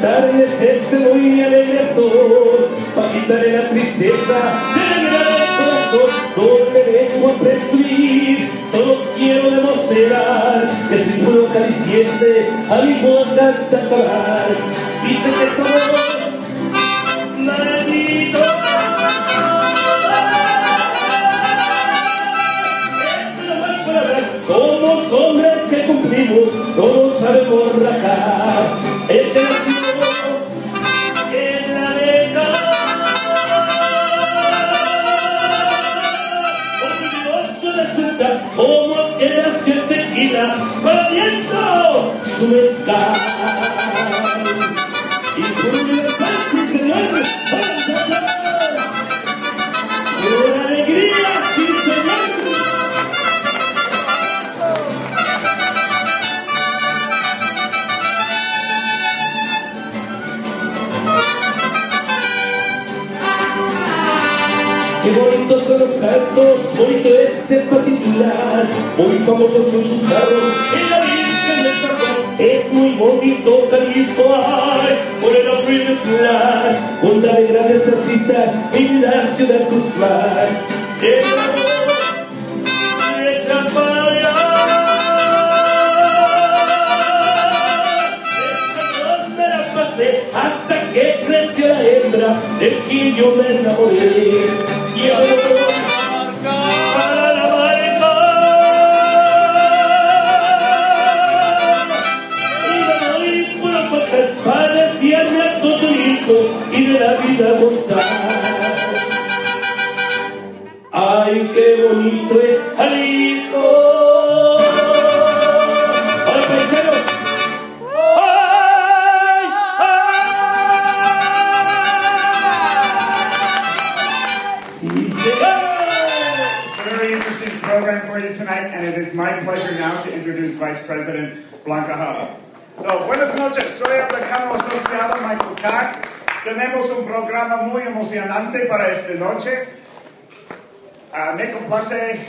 cantarles este muy alegre son, pa' quitarle la tristeza del gran corazón. No le vengo a presumir, solo quiero demostrar que soy puro jalisciense, a mi modo canta acabar. Dice que somos malditos, somos hombres que cumplimos, no nos sabemos rajar. El que nació en la década, orgulloso de su estar, como que nació en tequila, para viento su mezcal. Y por universal, sí señor, ¡vamos atrás! Con alegría, sí señor. Qué bonitos son los santos, bonito este particular, muy famosos son sus carros, en la Virgen del Salvador. Es muy bonito Jalisco, ay, por el abril popular, contra de grandes artistas en la ciudad Guzmán. El amor me echa para allá, esta noche me la pasé hasta que creció la hembra del que yo me enamoré. Y ahora para la marca, y me doy por pasar para decirme a Cotorito y de la vida gozar. Ay, qué bonito es Jalisco. ¡Hola, paisano! Program for you tonight, and it is my pleasure now to introduce Vice President Blanca Jara. So, buenas noches, soy el decano asociado Michael Cack. Tenemos un programa muy emocionante para esta noche. Me complace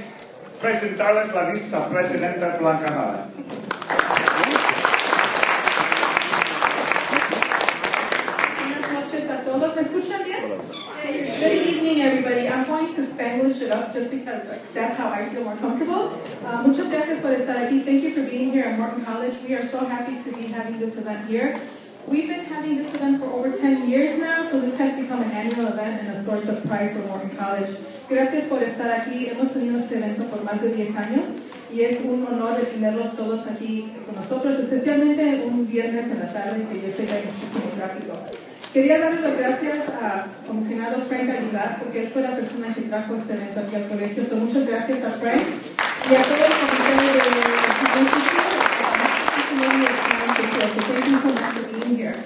presentarles la vicepresidenta Blanca Jara. Buenas noches a todos. ¿Me escuchan bien? Good evening, everybody. I'm going to Spanglish it up just because that's how I feel more comfortable. Muchas gracias por estar aquí. Thank you for being here at Morton College. We are so happy to be having this event here. We've been having this event for over 10 years now, so this has become an annual event and a source of pride for Morton College. Gracias por estar aquí. Hemos tenido este evento por más de 10 años y es un honor de tenerlos todos aquí con nosotros, especialmente un viernes en la tarde que yo sé que hay muchísimo tráfico. Quería darle las gracias al comisionado Frank Aguilar, porque él fue la persona que trajo este evento aquí al colegio. So, muchas gracias a Frank y a todos los comisarios de la Thank you so much for being here.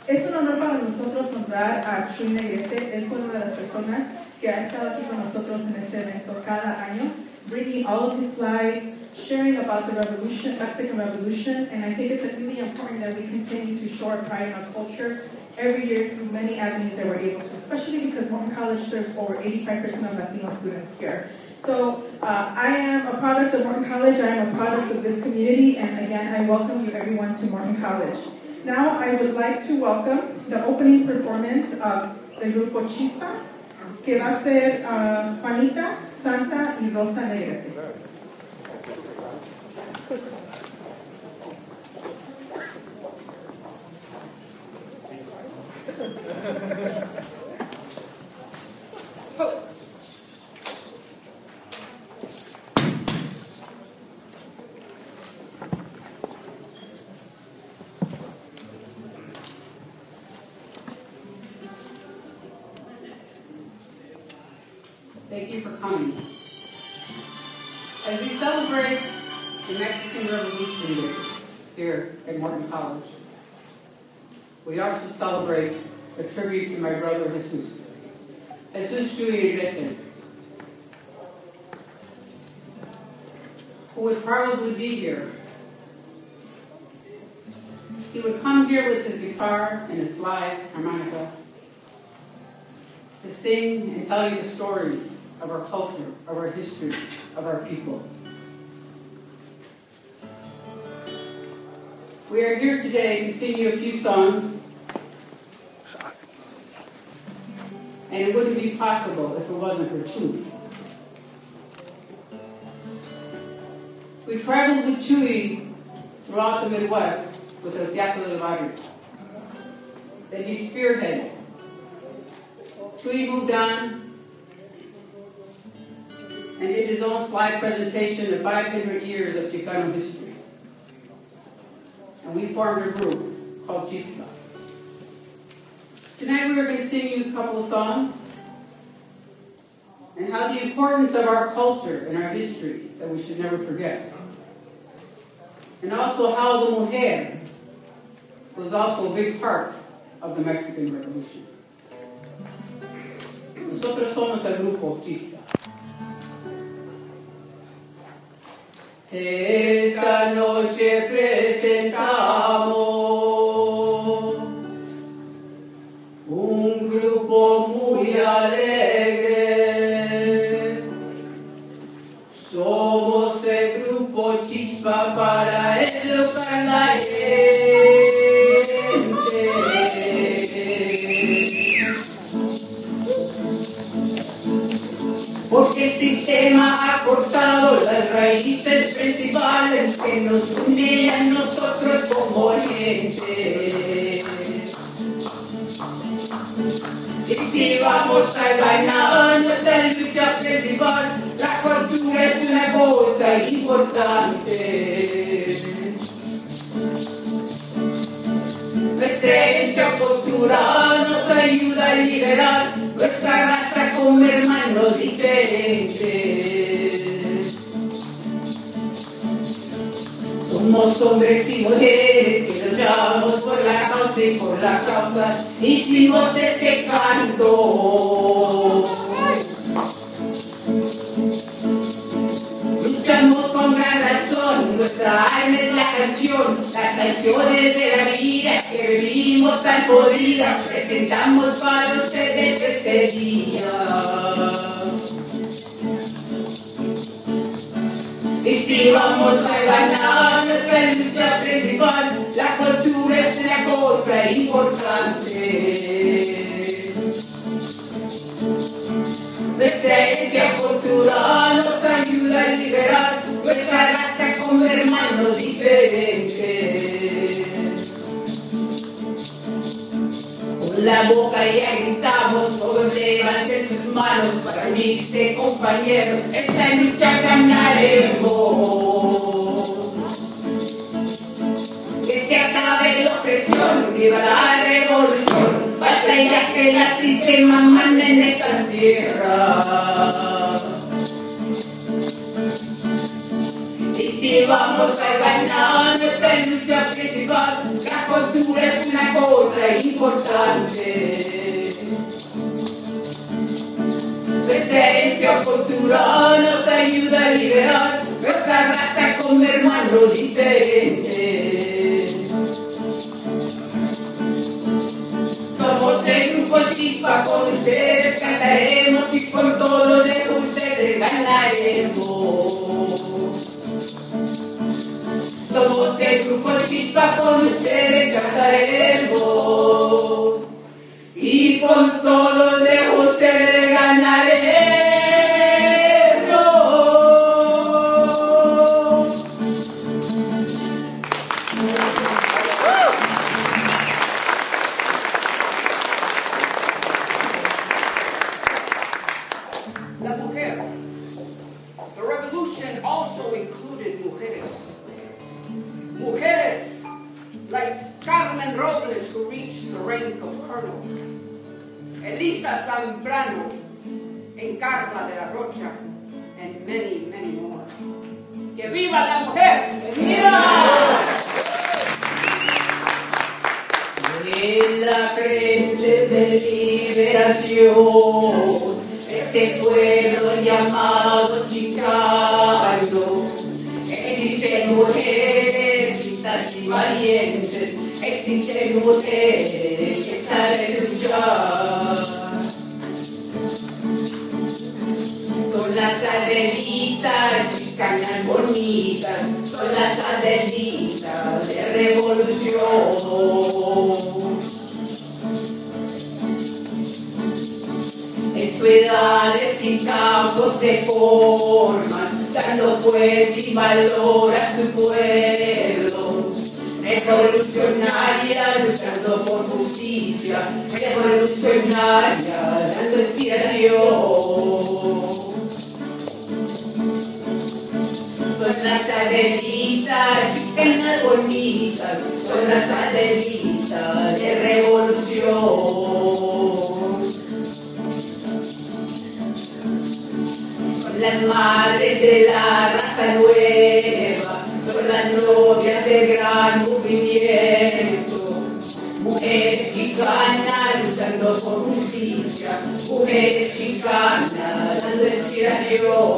Es un honor para nosotros honrar a Chuy Negrete. Él fue una de las personas que ha estado aquí con nosotros en este evento cada año, bringing all of his slides, sharing about the revolution, Mexican Revolution, and I think it's really important that we continue to show our pride in our culture every year through many avenues that we're able to, especially because Morton College serves over 85% of Latino students here. So I am a product of Morton College, I am a product of this community, and again, I welcome you everyone to Morton College. Now I would like to welcome the opening performance of the Grupo Chispa, que va a ser Juanita, Santa y Rosa Negrete. Thank you for coming. As we celebrate the Mexican Revolution here at Morton College, we also celebrate a tribute to my brother Jesus Chuy Negrete, who would probably be here. He would come here with his guitar and his slides, harmonica, to sing and tell you the story of our culture, of our history, of our people. We are here today to sing you a few songs, and it wouldn't be possible if it wasn't for Chuy. We traveled with Chuy throughout the Midwest with El Teatro del Barrio that he spearheaded. Chuy moved on and did his own slide presentation of 500 years of Chicano history. And we formed a group called Cicero. Tonight we are going to sing you a couple of songs and how the importance of our culture and our history that we should never forget. And also how the mujer was also a big part of the Mexican Revolution. Nosotros somos el grupo Cicero. Esta noche presentamos un grupo muy alegre. Somos el grupo Chispa para educar la gente. Porque el sistema ha cortado las raíces principales que nos unen a nosotros como gente. Y si vamos a ganar nuestra lucha principal, la cultura es una cosa importante. Nuestra herencia cultural nos ayuda a liberar nuestra raza como hermanos diferentes. Somos hombres y mujeres que luchamos por la causa y por la causa. Hicimos ese canto. Luchamos con gran razón, nuestra alma es la canción, las canciones de la vida que vivimos tan podridas, presentamos para ustedes este día. Y si vamos a ganar nuestra lucha principal, la cultura es una cosa importante. Nuestra herencia cultural nos ayuda a liberar nuestra raza como hermanos diferentes. Con la boca ya gritamos, todos levanten sus manos para unirse, compañeros, esta lucha ganaremos. Que se acabe la opresión, viva la revolución. Basta ya que el sistema manda en estas tierras. Y si vamos a ganar nuestra lucha principal, la cultura es una cosa importante. Nuestra herencia cultural nos ayuda a liberar nuestra raza como hermanos diferentes. Somos el grupo Chispa, con ustedes cantaremos y con todos de ustedes ganaremos. Somos el grupo Chispa, con ustedes cantaremos y con todos de ustedes ganaremos. La mujer. The revolution also included mujeres. Mujeres like Carmen Robles, who reached the rank of colonel. Elisa Zambrano, Encarla de la Rocha, and many, many more. ¡Que viva la mujer! ¡Que viva! En la frente de liberación, este pueblo llamado Chicano, existen mujeres listas y valientes, existen mujeres que saben luchar. Son las arevitas chicanas bonitas, son las Adelitas de revolución. En su edades y campos se forman, dando fuerza y valor a su pueblo. Revolucionaria, luchando por justicia, revolucionaria, dando inspiración. Son las Adelitas, chicanas bonitas, son las Adelitas de revolución. Son las madres de la raza nueva, son las novias del gran movimiento. Mujeres chicanas luchando por justicia, mujeres chicanas dando inspiración.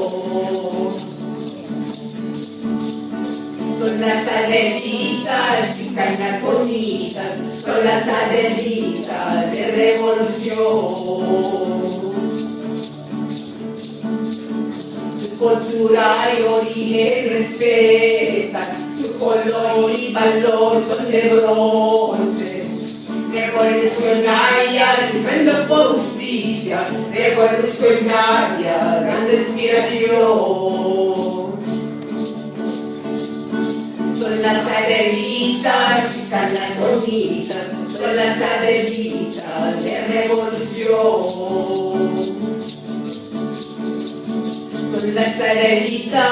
Son las Adelitas, chicanas bonitas, son las Adelitas de revolución. Su cultura y origen respetan, su color y valor son de bronce. Revolucionaria, luchando por justicia, revolucionaria, dando inspiración. Son las Adelitas, chicanas bonitas, son las Adelitas de revolución. Son las Adelitas,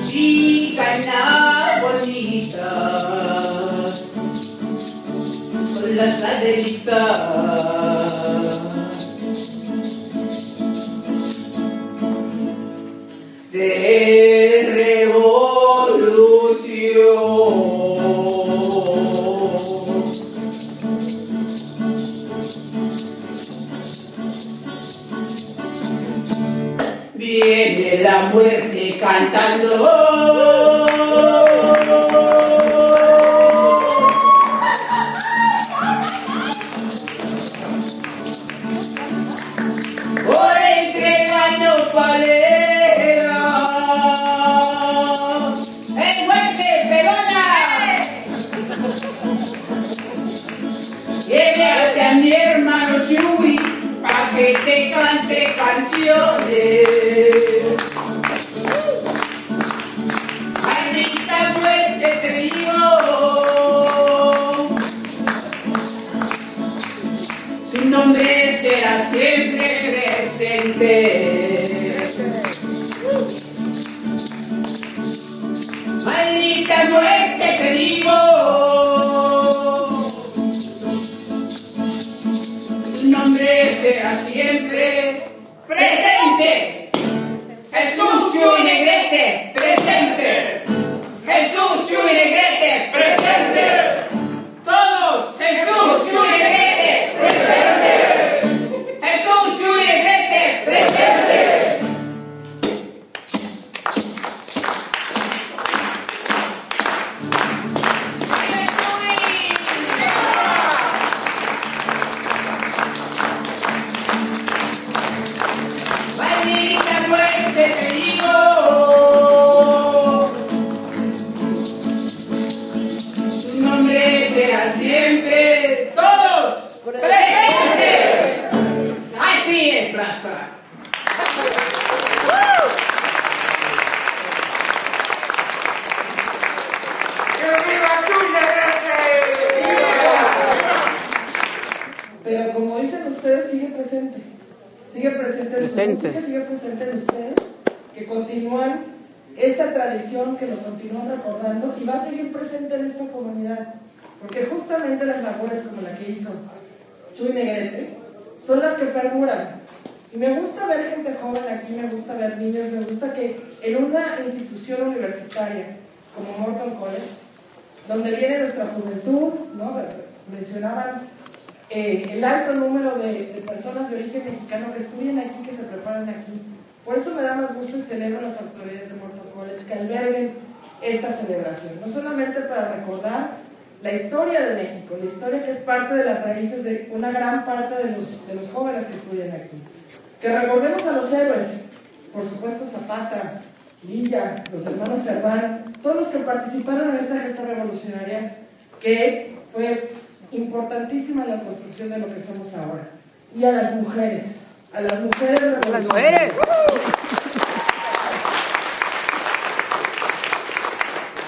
chicanas bonitas, son las Adelitas de revolución. Viene la muerte cantando. Por entregando palera. ¡Ey, muerte, pelona! Llévate a mi hermano Chuy pa' que te cante canciones. Maldita muerte te digo, su nombre será siempre presente. Maldita muerte te digo, su nombre será siempre presente. Jesús Chuy Negrete, presente. Jesús Chuy Negrete, presente. Todos, Jesús Chuy Negrete, presente. Jesús Chuy Negrete, presente. Maldita muerte te digo, su nombre será siempre. Todos presentes. Así es, raza. Pero como dicen ustedes, sigue presente. Sigue presente en sigue presente en ustedes, que continúan esta tradición, que lo continúan recordando y va a seguir presente en esta comunidad. Porque justamente las labores como la que hizo Chuy Negrete son las que perduran. Y me gusta ver gente joven aquí, me gusta ver niños, me gusta que en una institución universitaria como Morton College, donde viene nuestra juventud, ¿no? Mencionaban el alto número de personas de origen mexicano que estudian aquí, que se preparan aquí. Por eso me da más gusto y celebro a las autoridades de Morton College que alberguen esta celebración, no solamente para recordar la historia de México, la historia que es parte de las raíces de una gran parte de los jóvenes que estudian aquí. Que recordemos a los héroes, por supuesto Zapata, Villa, los hermanos Serván, todos los que participaron en esta gesta revolucionaria que fue importantísima en la construcción de lo que somos ahora. Y a las mujeres revolucionarias. ¡A las mujeres!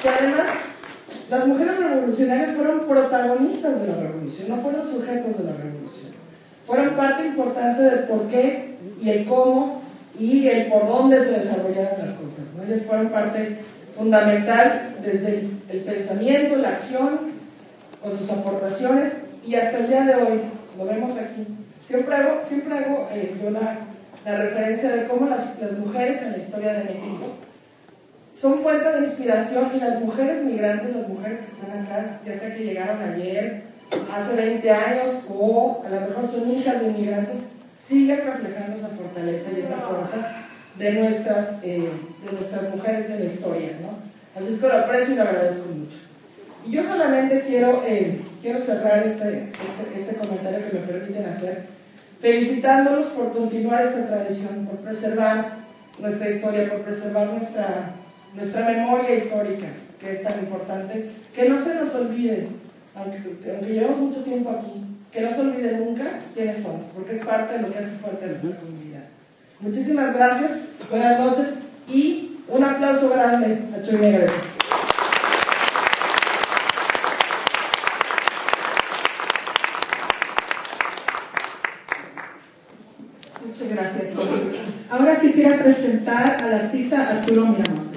Que además, las mujeres revolucionarias fueron protagonistas de la revolución, no fueron sujetos de la revolución. Fueron parte importante del por qué y el cómo y el por dónde se desarrollaron las cosas, ¿no? Ellas fueron parte fundamental desde el pensamiento, la acción, con sus aportaciones, y hasta el día de hoy, lo vemos aquí. Siempre hago yo la referencia de cómo las mujeres en la historia de México son fuente de inspiración, y las mujeres migrantes, las mujeres que están acá, ya sea que llegaron ayer, hace 20 años, o a lo mejor son hijas de inmigrantes, siguen reflejando esa fortaleza y esa fuerza de nuestras mujeres de la historia, ¿no? Así es que lo aprecio y lo agradezco mucho. Y yo solamente quiero cerrar este comentario que me permiten hacer, felicitándolos por continuar esta tradición, por preservar nuestra historia, por preservar nuestra memoria histórica, que es tan importante, que no se nos olvide, aunque llevamos mucho tiempo aquí, que no se olvide nunca quiénes somos, porque es parte de lo que hace fuerte a nuestra comunidad. Muchísimas gracias, buenas noches, y un aplauso grande a Chuy Negrete. Muchas gracias. Ahora quisiera presentar al artista Arturo Miramontes.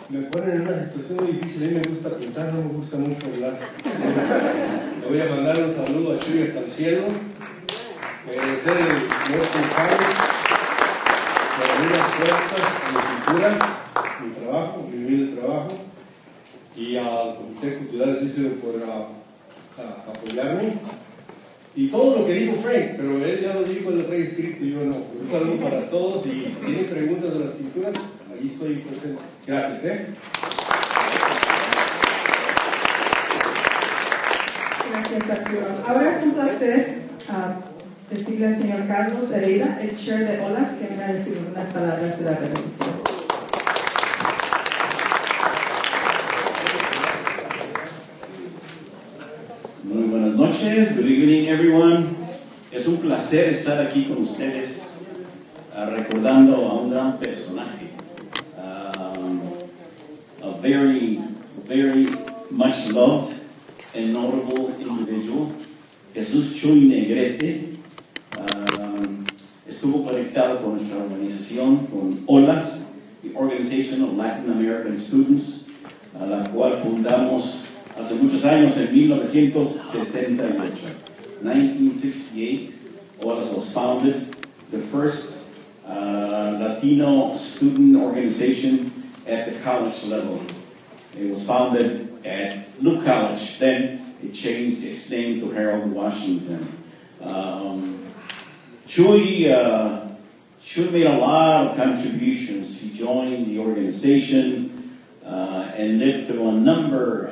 Me ponen en una situación muy difícil. A mí me gusta pintar, no me gusta mucho hablar. Le voy a mandar un saludo a Chuy hasta el cielo. Agradecer el Morton College por abrir las puertas a mi cultura, mi trabajo, mi humilde trabajo, y al Comité Cultural de Cicero por apoyarme. Y todo lo que dijo Frank, pero él ya lo dijo el rey escrito, yo no. Un saludo para todos, y si tienen preguntas de las pinturas, ahí estoy presente. Gracias, Gracias, Arturo. Ahora es un placer decirle al señor Carlos Heredia, el chair de OLAS, que venga a decir unas palabras de la revolución. Muy buenas noches, good evening everyone. Es un placer estar aquí con ustedes, recordando a un gran personaje, a very, very much loved and notable individual, Jesús Chuy Negrete. Estuvo conectado con nuestra organización, con OLAS, the Organization of Latin American Students, a la cual fundamos hace muchos años, en 1968. 1968, OLAS was founded, the first Latino student organization at the college level. It was founded at Luke College, then it changed its name to Harold Washington. Chuy made a lot of contributions. He joined the organization and lived through a number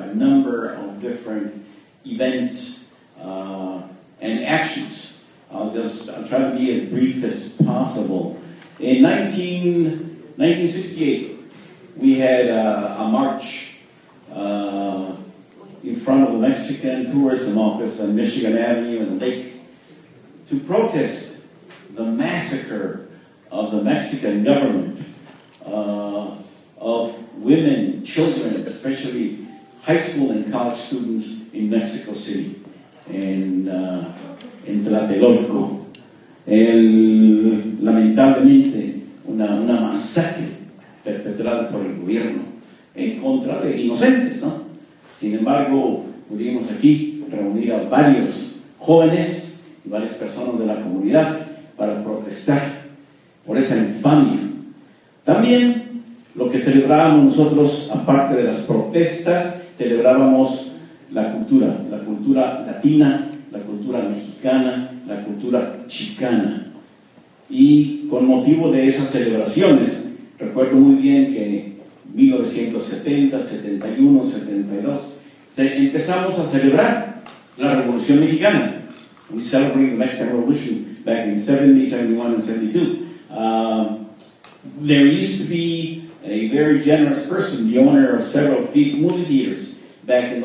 of different events and actions. I'll try to be as brief as possible. In 1968, we had a march in front of the Mexican Tourism Office on Michigan Avenue and Lake to protest the massacre of the Mexican government of women, children, especially high school and college students in Mexico City, en Tlatelolco. Lamentablemente, una masacre perpetrada por el gobierno en contra de inocentes, ¿no? Sin embargo, pudimos aquí reunir a varios jóvenes y varias personas de la comunidad para protestar por esa infamia. También lo que celebrábamos nosotros, aparte de las protestas, celebrábamos la cultura latina, la cultura mexicana, la cultura chicana. Y con motivo de esas celebraciones, recuerdo muy bien que 1970, 71, 72, empezamos a celebrar la Revolución Mexicana. We celebrated the Mexican Revolution back in 70, 71, and 72. There used to be a very generous person, the owner of several movie theaters back in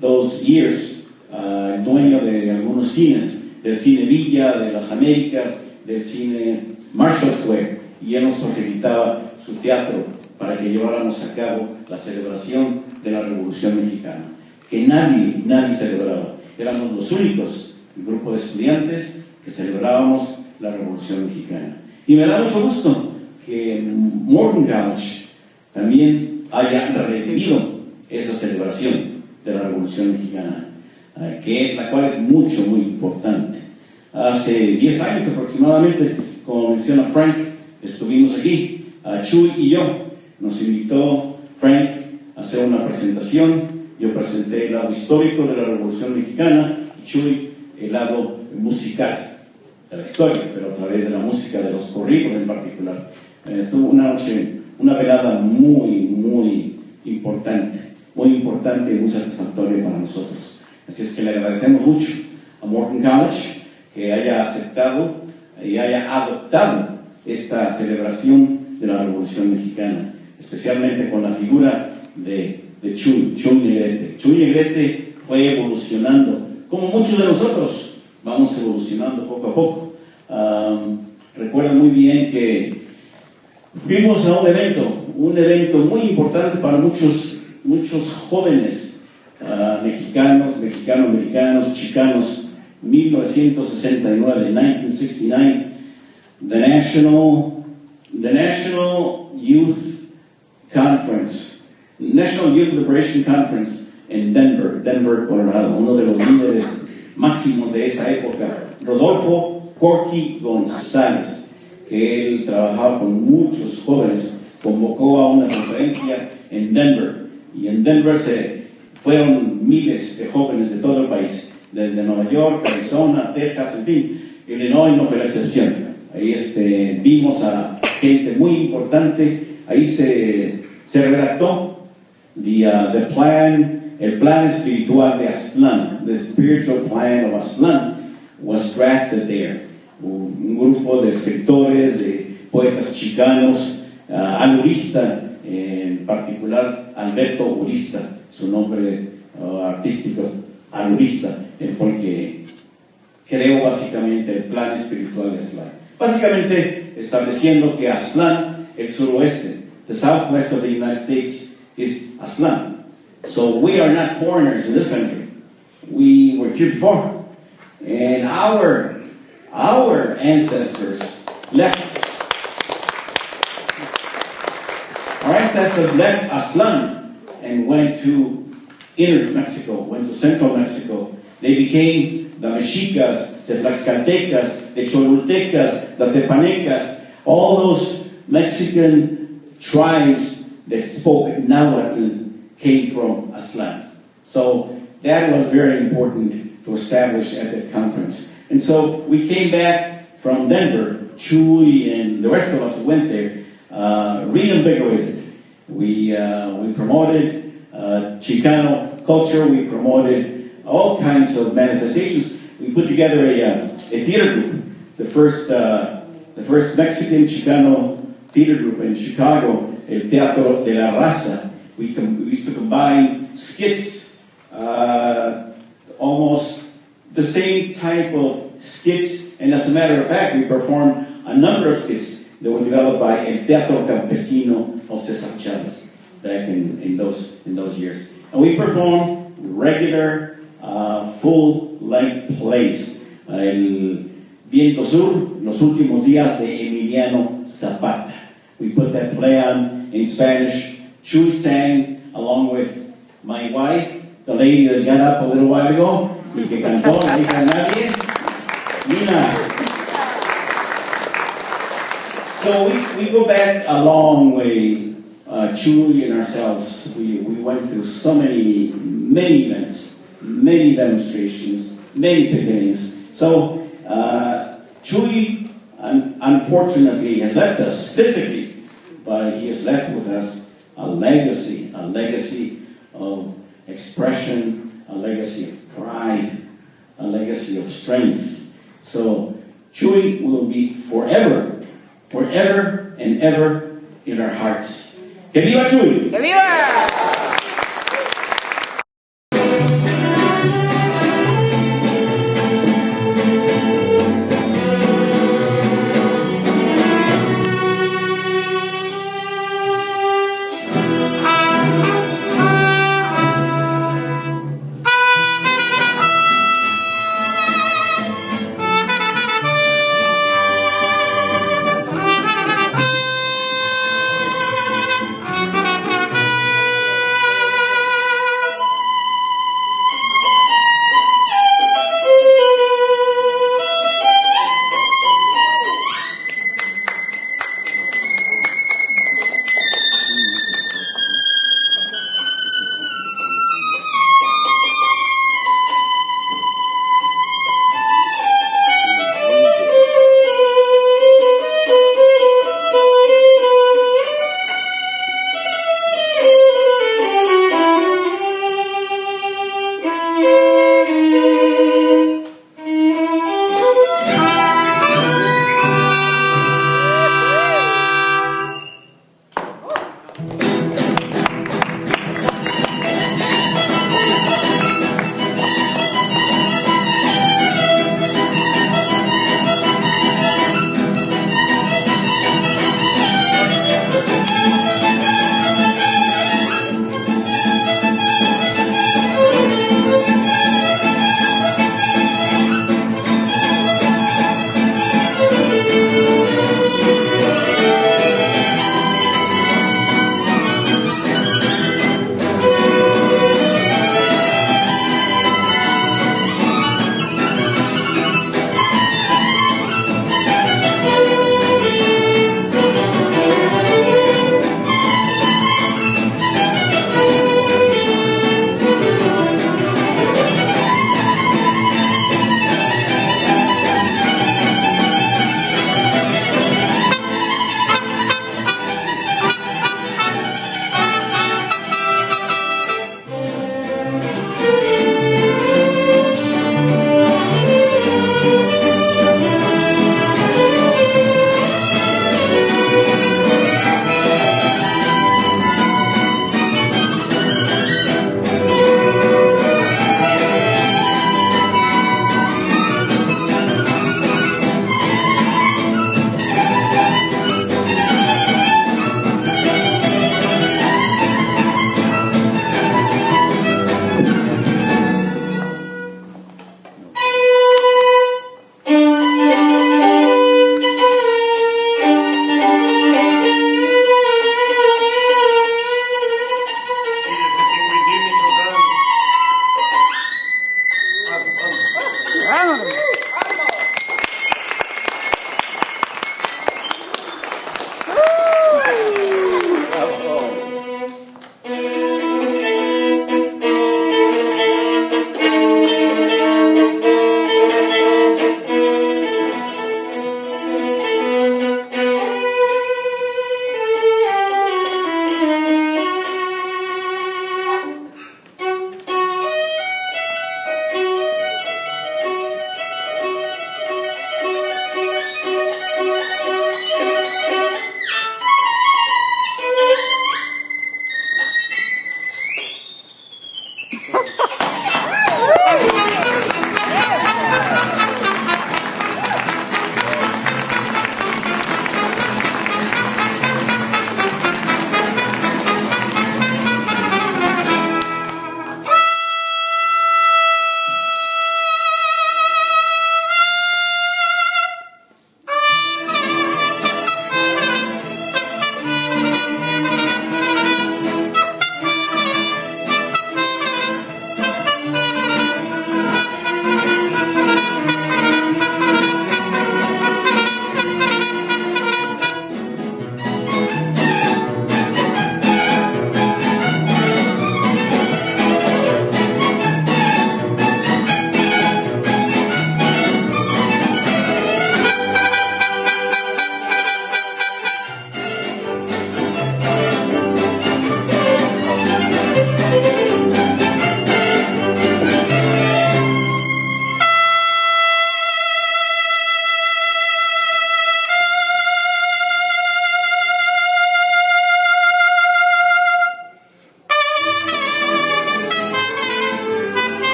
those years, el dueño de algunos cines, del cine Villa, de las Américas, del cine Marshall Square, y él nos facilitaba su teatro para que lleváramos a cabo la celebración de la Revolución Mexicana, que nadie celebraba. Éramos los únicos, el grupo de estudiantes, que celebrábamos la Revolución Mexicana. Y me da mucho gusto que Morton College también haya revivido esa celebración de la Revolución Mexicana, la cual es muy importante. Hace 10 años aproximadamente, como menciona Frank, estuvimos aquí, Chuy y yo. Nos invitó Frank a hacer una presentación. Yo presenté el lado histórico de la Revolución Mexicana y Chuy el lado musical de la historia, pero a través de la música, de los corridos en particular. Estuvo una noche, una velada muy importante y muy satisfactoria para nosotros. Así es que le agradecemos mucho a Morton College que haya aceptado y haya adoptado esta celebración de la Revolución Mexicana, especialmente con la figura de Chuy Negrete. Chuy Negrete fue evolucionando, como muchos de nosotros vamos evolucionando poco a poco. Recuerdo muy bien que fuimos a un evento muy importante para muchos jóvenes mexicanos, chicanos. 1969, 1969, the National Youth Conference, National Youth Liberation Conference en Denver, Colorado. Uno de los líderes máximos de esa época, Rodolfo Corky González, que él trabajaba con muchos jóvenes, convocó a una conferencia en Denver, y en Denver se fueron miles de jóvenes de todo el país, desde Nueva York, Arizona, Texas, en fin. Illinois no fue la excepción. Ahí vimos a gente muy importante. Ahí se redactó el plan espiritual de Aztlán. The spiritual plan of Aztlán was drafted there. Un grupo de escritores, de poetas chicanos, al Urista, en particular Alberto Urista, su nombre artístico, Al Urista, él fue el que creó básicamente el plan espiritual de Aztlán. Básicamente estableciendo que Aztlán, el suroeste, the southwest of the United States, is Aztlán. So we are not foreigners in this country. We were here before. And our ancestors left. Our ancestors left Aztlán and went to inner Mexico, went to central Mexico. They became the Mexicas, the Tlaxcaltecas, the Cholultecas, the Tepanecas, all those Mexican tribes that spoke Nahuatl came from Aztlán. So that was very important to establish at that conference. And so we came back from Denver, Chuy and the rest of us who went there, reinvigorated. We promoted Chicano culture. We promoted all kinds of manifestations. We put together a theater group, the first Mexican Chicano theater group in Chicago, El Teatro de la Raza. We used to combine skits, almost the same type of skits, and as a matter of fact, we performed a number of skits that were developed by El Teatro Campesino of Cesar Chavez back in those years. And we performed regular, full-length plays. El Viento Sur, Los Últimos Días de Emiliano Zapata. We put that play on in Spanish. Chuy sang along with my wife, the lady that got up a little while ago, y que cantó, no dijo a nadie, Nina. So we go back a long way, Chuy and ourselves. We went through so many events, many demonstrations, many beginnings. So Chuy unfortunately, has left us physically, but he has left with us a legacy of expression, a legacy of pride, a legacy of strength. So Chuy will be forever and ever in our hearts. ¡Que viva Chuy! ¡Que viva!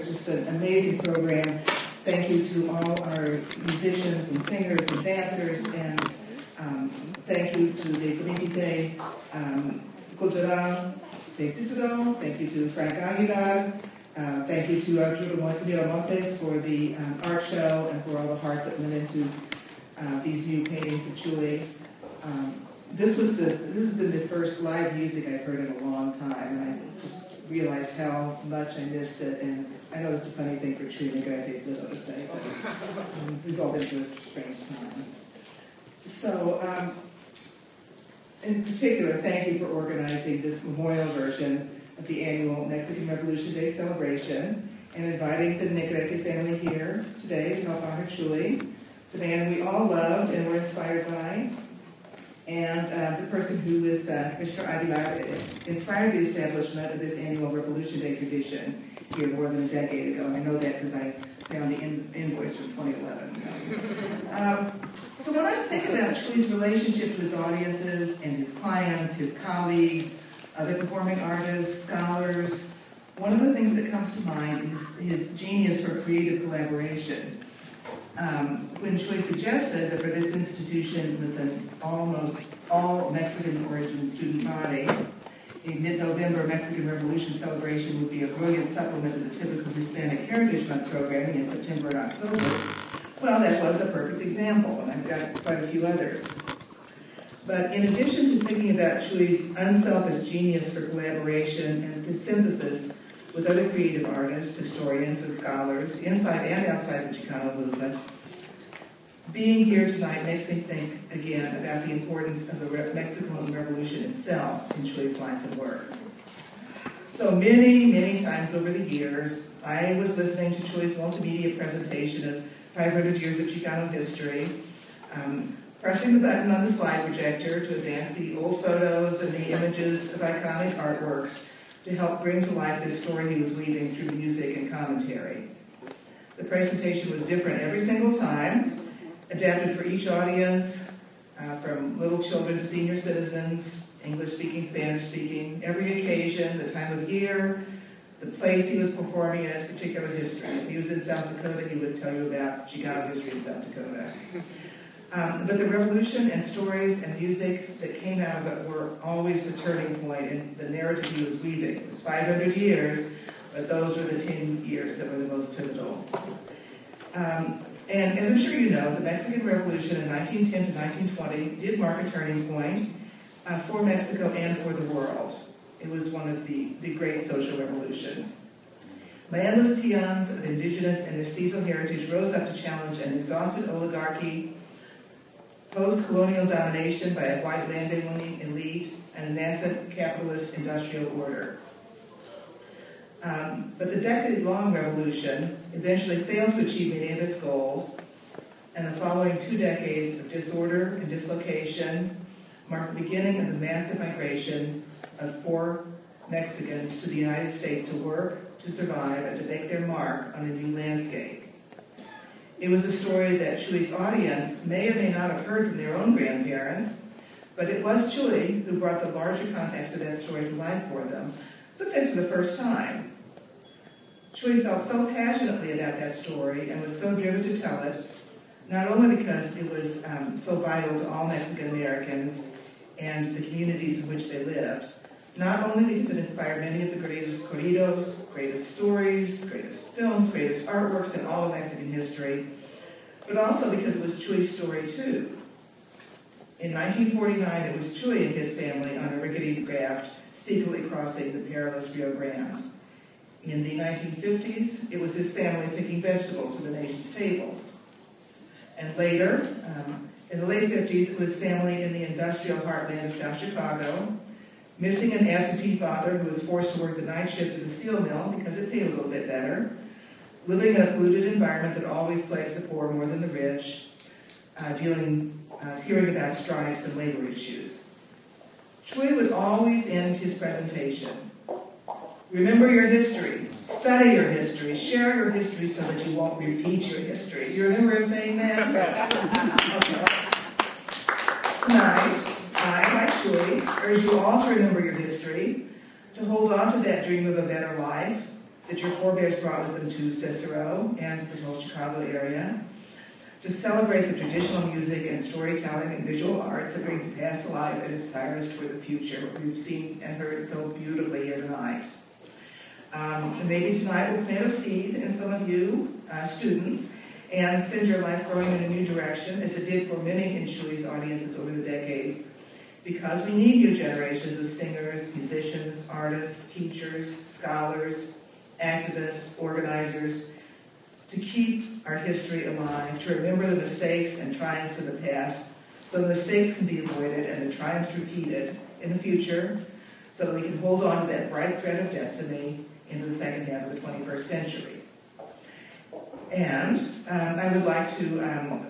It's just an amazing program. Thank you to all our musicians and singers and dancers, and thank you to the Comité Cultural de Cicero. Thank you to Frank Aguilar. Thank you to Arturo Miramontes for the art show and for all the heart that went into these new paintings of Chuy. This has been the first live music I've heard in a long time, and I just realized how much I missed it. And I know it's a funny thing for Chuy Negrete's widow to say, but we've all been through a strange time. So, in particular, thank you for organizing this memorial version of the annual Mexican Revolution Day celebration and inviting the Negrete family here today to help honor Chuy, the man we all loved and were inspired by, and the person who, with Mr. Aguilar, inspired the establishment of this annual Revolution Day tradition here more than a decade ago. And I know that because I found the invoice from 2011. So when I think about Chuy's relationship to his audiences and his clients, his colleagues, other performing artists, scholars, one of the things that comes to mind is his genius for creative collaboration. When Chuy suggested that for this institution with an almost all Mexican origin student body, a mid-November Mexican Revolution celebration would be a brilliant supplement to the typical Hispanic Heritage Month programming in September and October, well, that was a perfect example, and I've got quite a few others. But in addition to thinking about Chuy's unselfish genius for collaboration and his synthesis with other creative artists, historians, and scholars, inside and outside the Chicano movement, being here tonight makes me think again about the importance of the Mexican Revolution itself in Chuy's life and work. So many times over the years, I was listening to Chuy's multimedia presentation of 500 years of Chicano history, pressing the button on the slide projector to advance the old photos and the images of iconic artworks to help bring to life this story he was weaving through music and commentary. The presentation was different every single time, adapted for each audience, from little children to senior citizens, English-speaking, Spanish-speaking, every occasion, the time of year, the place he was performing, and his particular history. If he was in South Dakota, he would tell you about Chicano history in South Dakota. But the revolution and stories and music that came out of it were always the turning point in the narrative he was weaving. It was 500 years, but those were the 10 years that were the most pivotal. And as I'm sure you know, the Mexican Revolution in 1910 to 1920 did mark a turning point for Mexico and for the world. It was one of the great social revolutions. Landless peons of indigenous and mestizo heritage rose up to challenge an exhausted oligarchy, post-colonial domination by a white landowning elite, and a nascent capitalist industrial order. But the decade-long revolution eventually failed to achieve many of its goals, and the following 2 decades of disorder and dislocation marked the beginning of the massive migration of poor Mexicans to the United States to work, to survive, and to make their mark on a new landscape. It was a story that Chuy's audience may or may not have heard from their own grandparents, but it was Chuy who brought the larger context of that story to life for them, sometimes for the first time. Chuy felt so passionately about that story and was so driven to tell it, not only because it was so vital to all Mexican Americans and the communities in which they lived, not only because it inspired many of the greatest corridos, greatest stories, greatest films, greatest artworks in all of Mexican history, but also because it was Chuy's story too. In 1949, it was Chuy and his family on a rickety raft secretly crossing the perilous Rio Grande. In the 1950s, it was his family picking vegetables for the nation's tables. And later, in the late 50s, it was family in the industrial heartland of South Chicago, missing an absentee father who was forced to work the night shift at the steel mill because it paid a little bit better, living in a polluted environment that always plagues the poor more than the rich, hearing about strikes and labor issues. Chuy would always end his presentation. Remember your history, study your history, share your history so that you won't repeat your history. Do you remember him saying that? Okay. Tonight, I, like Chuy, urge you all to remember your history, to hold on to that dream of a better life, that your forebears brought with them to Cicero and the whole Chicago area, to celebrate the traditional music and storytelling and visual arts that bring the past alive and inspire us for the future. We've seen and heard so beautifully here tonight. And maybe tonight we'll plant a seed in some of you students and send your life growing in a new direction, as it did for many in Chuy's audiences over the decades. Because we need new generations of singers, musicians, artists, teachers, scholars, activists, organizers, to keep our history alive, to remember the mistakes and triumphs of the past, so the mistakes can be avoided and the triumphs repeated in the future, so that we can hold on to that bright thread of destiny into the second half of the 21st century. And I would like to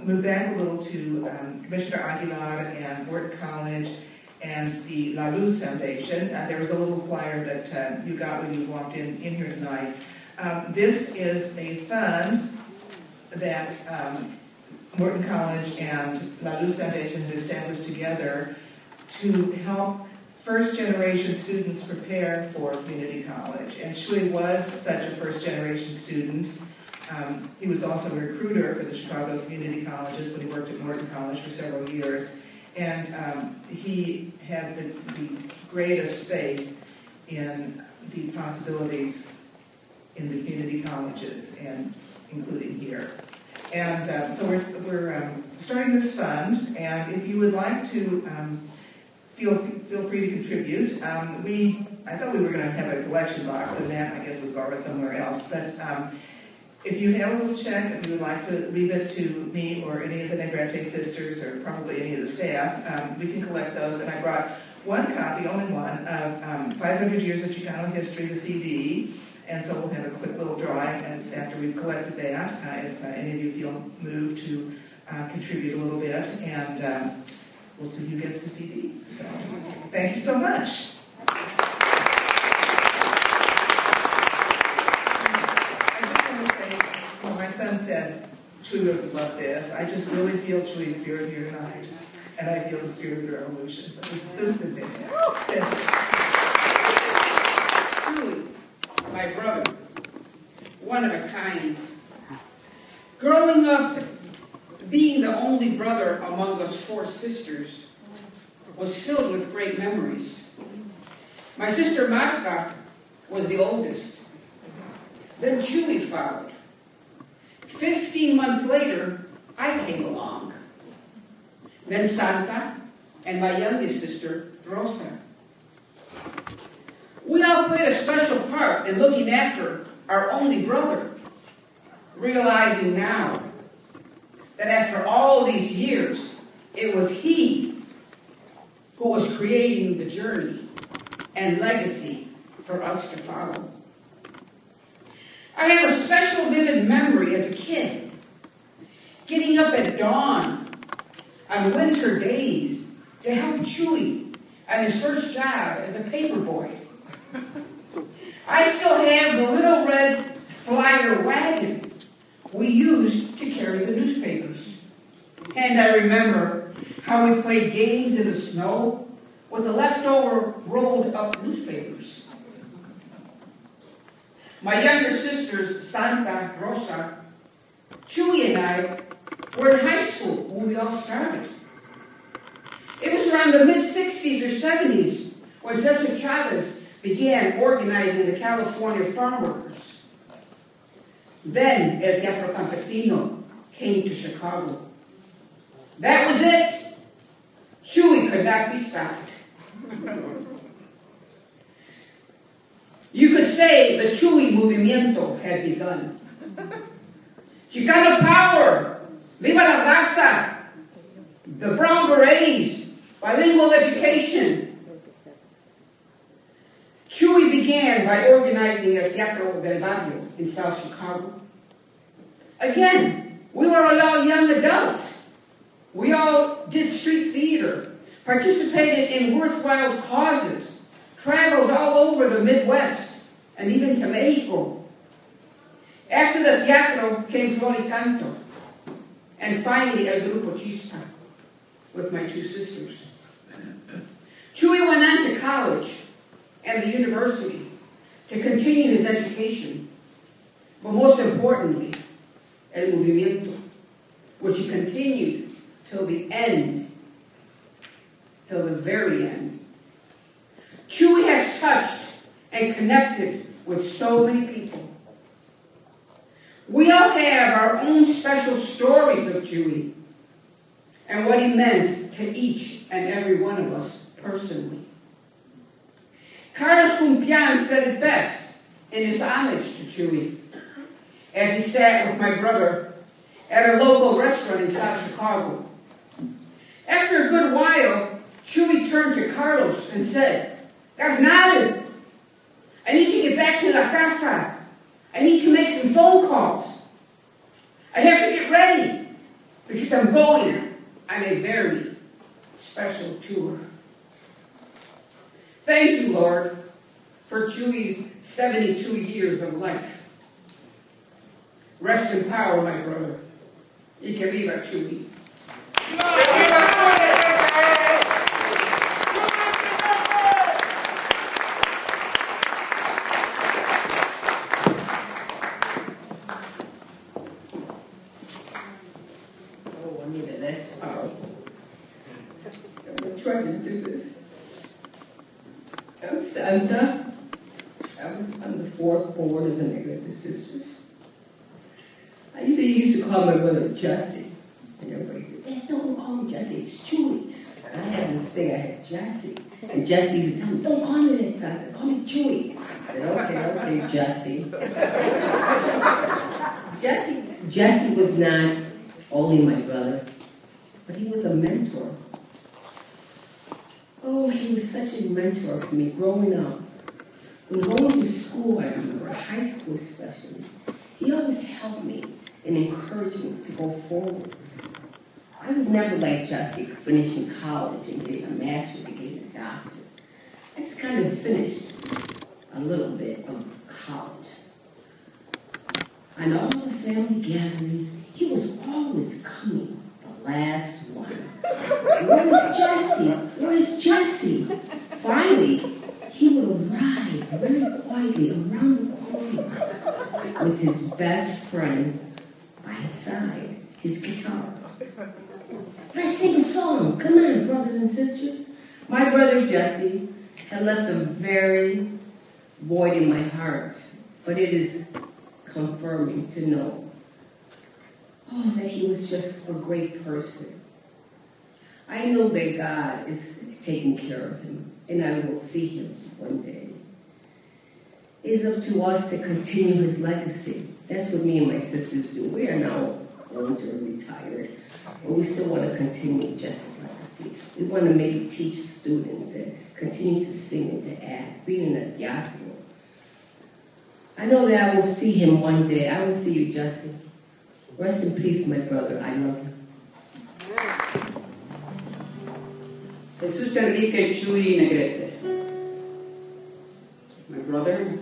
move back a little to Commissioner Aguilar and Morton College and the La Luz Foundation. There was a little flyer that you got when you walked in here tonight. This is a fund that Morton College and La Luz Foundation have established together to help first-generation students prepare for community college. And Chuy was such a first-generation student. He was also a recruiter for the Chicago community colleges when he worked at Morton College for several years. And he had the greatest faith in the possibilities in the community colleges, and including here. And so we're starting this fund, and if you would like to feel free to contribute. I thought we were going to have a collection box, and that I guess was borrowed somewhere else. But if you have a little check, if you would like to leave it to me or any of the Negrete sisters, or probably any of the staff, we can collect those. And I brought one copy, only one, of 500 Years of Chicano History, the CD. And so we'll have a quick little drawing, and after we've collected that, if any of you feel moved to contribute a little bit, and we'll see who gets the CD. So, thank you so much. I just want to say, my son said, Chuy would love this. I just really feel Chuy's spirit here tonight, and I feel the spirit of the revolution. So this has been fantastic. Chuy, my brother, one of a kind. Growing up, being the only brother among us 4 sisters was filled with great memories. My sister Marta was the oldest. Then Chuy followed. 15 months later, I came along. Then Santa and my youngest sister, Rosa. We all played a special part in looking after our only brother, realizing now that after all these years, it was he who was creating the journey and legacy for us to follow. I have a special vivid memory as a kid, getting up at dawn on winter days to help Chuy on his first job as a paper boy. I still have the little red flyer wagon we used to carry the newspapers. And I remember how we played games in the snow with the leftover rolled up newspapers. My younger sisters, Santa, Rosa, Chuy, and I were in high school when we all started. It was around the mid-60s or 70s when Cesar Chavez began organizing the California farm workers. Then El Teatro Campesino came to Chicago. That was it. Chuy could not be stopped. You could say the Chuy movimiento had begun. Chicano power! Viva la raza! The brown berets! Bilingual education! Chuy began by organizing El Teatro del Barrio in South Chicago. Again, we were all young adults. We all did street theater, participated in worthwhile causes, traveled all over the Midwest, and even to Mexico. After the teatro came Floricanto, and finally El Grupo Chispa, with my 2 sisters. Chuy went on to college and the university, to continue his education, but most importantly, el movimiento, which he continued till the end, till the very end. Chuy has touched and connected with so many people. We all have our own special stories of Chuy and what he meant to each and every one of us personally. Carlos Fumpian said it best in his homage to Chuy as he sat with my brother at a local restaurant in South Chicago. After a good while, Chuy turned to Carlos and said, "Carnal, I need to get back to La Casa. I need to make some phone calls. I have to get ready because I'm going on a very special tour." Thank you, Lord, for Chuy's 72 years of life. Rest in power, my brother. Y que viva Chuy. Oh, I needed this. I'm trying to do this. I'm Santa. I'm the fourth born of the Negrete sisters. I used to call my brother Jesse. And everybody said, "Hey, don't call him Jesse, it's Chuy." And I had this thing, I had Jesse. And Jesse used to tell me, "Don't call me that, Santa, call me Chuy." I said, okay, Jesse. Jesse was not only my brother, but he was a mentor. Oh, he was such a mentor for me growing up. When going to school, I remember, high school especially, he always helped me and encouraged me to go forward. I was never like Jesse, finishing college and getting a master's and getting a doctorate. I just kind of finished a little bit of college. On all the family gatherings, he was always coming, the last one. "Where's Jesse? Where's Jesse?" Finally, he would arrive very quietly around the corner with his best friend by his side, his guitar. "Let's sing a song. Come on, brothers and sisters." My brother Jesse had left a very void in my heart, but it is confirming to know, that he was just a great person. I know that God is taking care of him, and I will see him one day. It is up to us to continue his legacy. That's what me and my sisters do. We are now older and retired, but we still want to continue Jesse's legacy. We want to maybe teach students and continue to sing and to act, be in a teatro. I know that I will see him one day. I will see you, Jesse. Rest in peace, my brother. I love you. Jesus Enrique Chuy Negrete. My brother,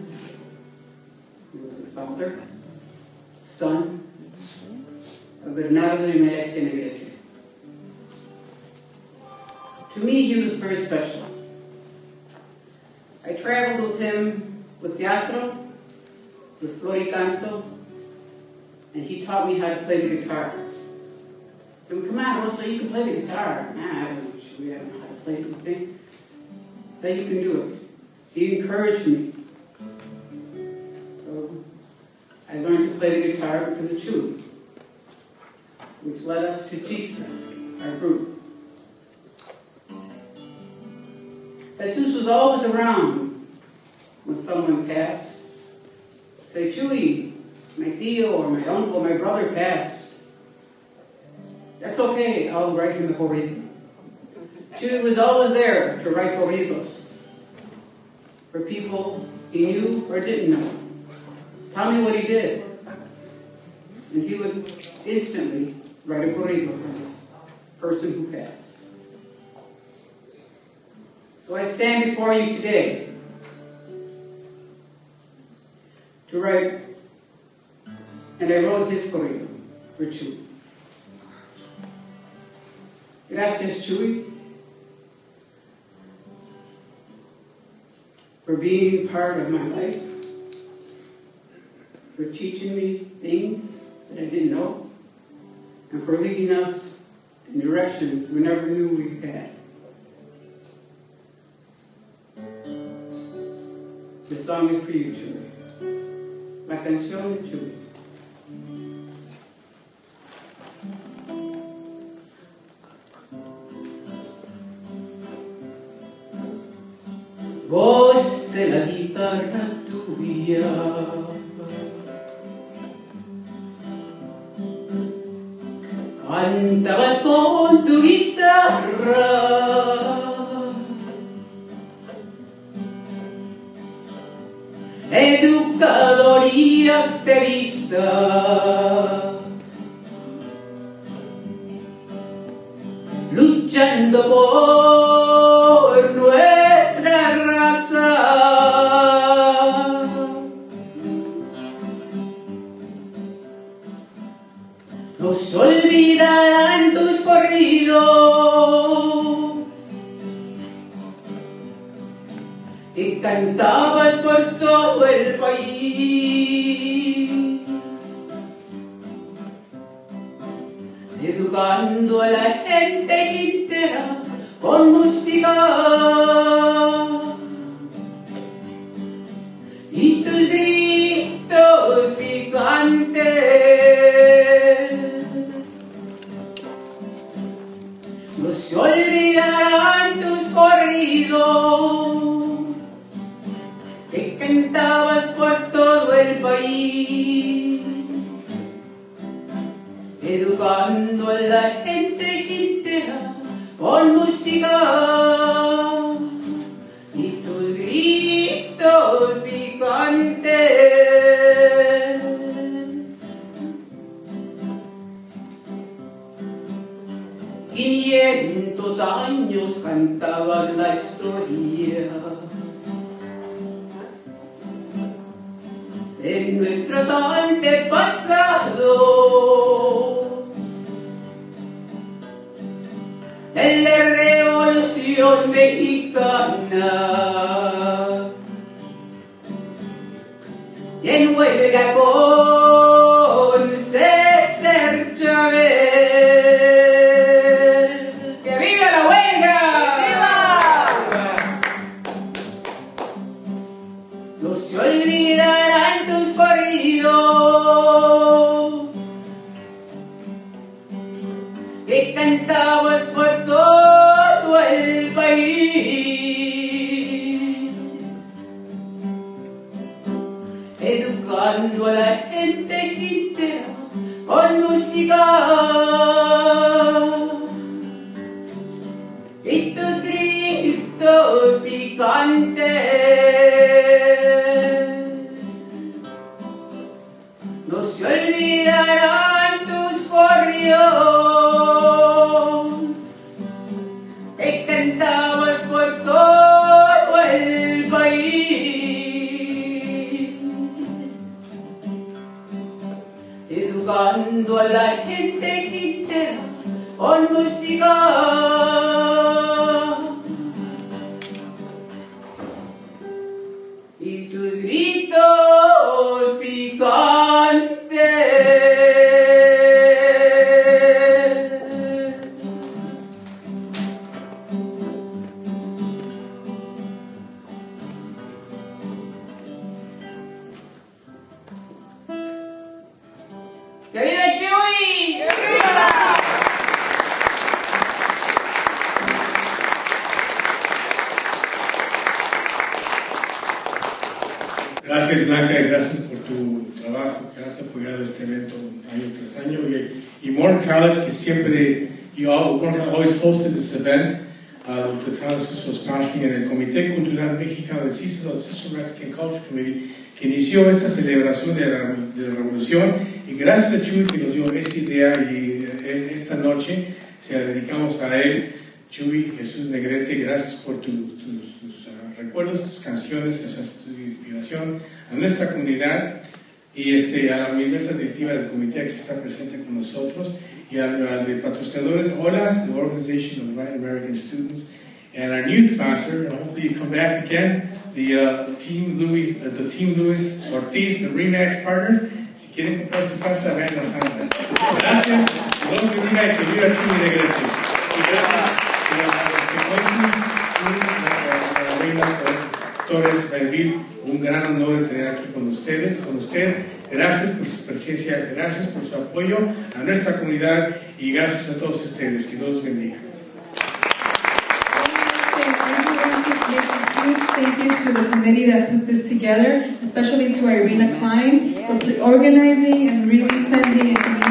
he was the father, son of Bernardo y Maestra Negrete. To me, he was very special. I traveled with him with teatro, with flor y canto, and he taught me how to play the guitar. So, "Come on, Rosa, you can play the guitar." "Nah, I don't know how to play the thing." "So you can do it." He encouraged me. So I learned to play the guitar because of Chuy, which led us to Cicero, our group. Jesus was always around when someone passed. Say, "Chuy, my tío or my uncle, my brother passed. That's okay, I'll write him a corrido." Chuy was always there to write corridos for people he knew or didn't know. Tell me what he did. And he would instantly write a corrido for this person who passed. So I stand before you today to write, and I wrote his corrido for Chuy. Gracias, Chuy, for being part of my life, for teaching me things that I didn't know, and for leading us in directions we never knew we had. This song is for you, Chuy. La canción de Chuy. Voz de la guitarra tuya, cantabas con tu guitarra, educador y activista, luchando por nuestra raza. Nos olvidarán tus corridos que cantabas por todo el país, educando a la gente entera con música y tus gritos picantes. No se olvidarán tus corridos que cantabas por todo el país, educando a la gente entera con música y tus gritos picantes. 500 años cantabas la historia de nuestros antepasados, de la Revolución Mexicana, y en huelga con César Chávez. ¡Que viva la huelga! ¡Viva! No se olvidarán tus corridos que cantabas por todo el país, educando a la gente entera con música y tus gritos picantes. No se olvidarán tus corridos que cantabas por todo el país, educando a la gente entera con música y tus gritos picantes. ¡Que viva Chuy! ¡Que viva! Gracias, Blanca, y gracias por tu trabajo que has apoyado este evento año tras año. Y Morton College, que siempre, Morton College always hosted this event, the town of Cicero sponsoring, en el Comité Cultural Mexicano de Cicero, el Cicero Mexican Culture Committee, que inició esta celebración de la Revolución. Y gracias a Chuy que nos dio esa idea, y esta noche se la dedicamos a él. Chuy Jesús Negrete, gracias por tus recuerdos, tus canciones, tu inspiración a nuestra comunidad, y a la mesa directiva del comité que está presente con nosotros, y a los patrocinadores, OLAS, the Organization of Latin American Students, and our youth pastor, and hopefully you come back again, the Team Luis Ortiz, the Remax partners. Si quieren comprar su casa, vean la santa. Gracias. Dios bendiga y que viva Chuy Negrete. Y gracias a la reina Torres Belville, un gran honor de tener aquí con usted. Gracias por su presencia, gracias por su apoyo a nuestra comunidad y gracias a todos ustedes. Que Dios los bendiga. Thank you to the committee that put this together, especially to Irina Klein for organizing and really sending it to me.